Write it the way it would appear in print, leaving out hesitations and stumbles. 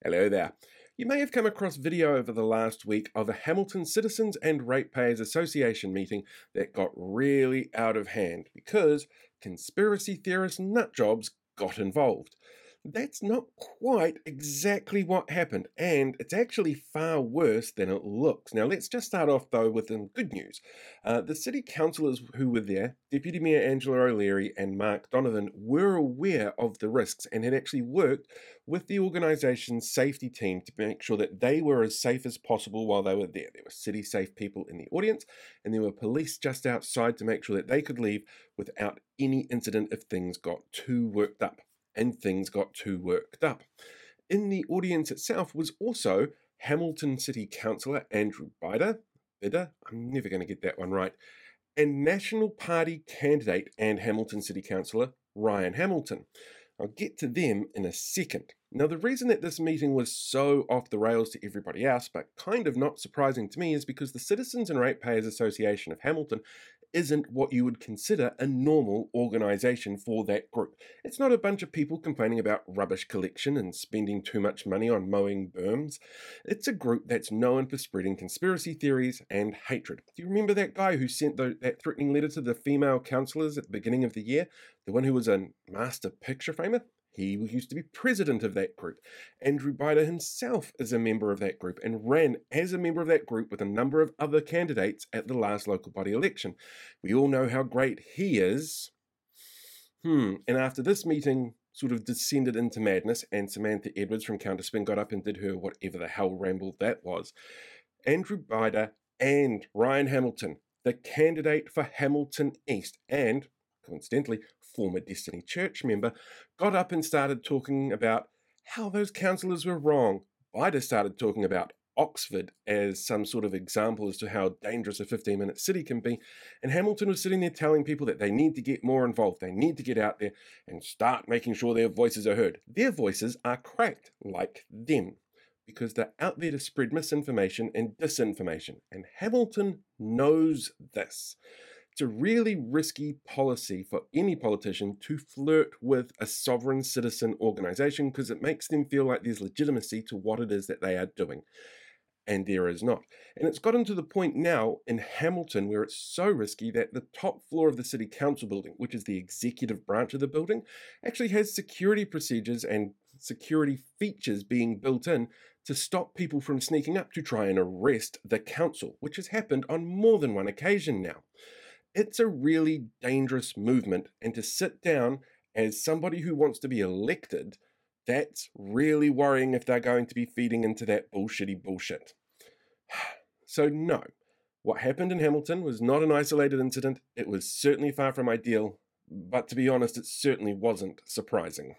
Hello there. You may have come across video over the last week of a Hamilton Citizens and Ratepayers Association meeting that got really out of hand because conspiracy theorist nutjobs got involved. That's not quite exactly what happened, and it's actually far worse than it looks. Now, let's just start off though with some good news. The city councillors who were there, Deputy Mayor Angela O'Leary and Mark Donovan, were aware of the risks and had actually worked with the organisation's safety team to make sure that they were as safe as possible while they were there. There were city safe people in the audience, and there were police just outside to make sure that they could leave without any incident if things got too worked up. And things got too worked up. In the audience itself was also Hamilton City Councillor Andrew Bidder, I'm never going to get that one right, and National Party candidate and Hamilton City Councillor Ryan Hamilton. I'll get to them in a second. Now, the reason that this meeting was so off the rails to everybody else, but kind of not surprising to me, is because the Citizens and Ratepayers Association of Hamilton isn't what you would consider a normal organisation for that group. It's not a bunch of people complaining about rubbish collection and spending too much money on mowing berms. It's a group that's known for spreading conspiracy theories and hatred. Do you remember that guy who sent that threatening letter to the female councillors at the beginning of the year? The one who was a master picture framer? He used to be president of that group. Andrew Bidder himself is a member of that group and ran as a member of that group with a number of other candidates at the last local body election. We all know how great he is. And after this meeting sort of descended into madness and Samantha Edwards from Counterspin got up and did her whatever the hell ramble that was, Andrew Bidder and Ryan Hamilton, the candidate for Hamilton East and coincidentally, former Destiny Church member, got up and started talking about how those councillors were wrong. Bidder started talking about Oxford as some sort of example as to how dangerous a 15-minute city can be, and Hamilton was sitting there telling people that they need to get more involved, they need to get out there and start making sure their voices are heard. Their voices are cracked, like them, because they're out there to spread misinformation and disinformation, and Hamilton knows this. It's a really risky policy for any politician to flirt with a sovereign citizen organisation because it makes them feel like there's legitimacy to what it is that they are doing. And there is not. And it's gotten to the point now in Hamilton where it's so risky that the top floor of the city council building, which is the executive branch of the building, actually has security procedures and security features being built in to stop people from sneaking up to try and arrest the council, which has happened on more than one occasion now. It's a really dangerous movement, and to sit down as somebody who wants to be elected, that's really worrying if they're going to be feeding into that bullshitty bullshit. So no, what happened in Hamilton was not an isolated incident. It was certainly far from ideal, but to be honest, it certainly wasn't surprising.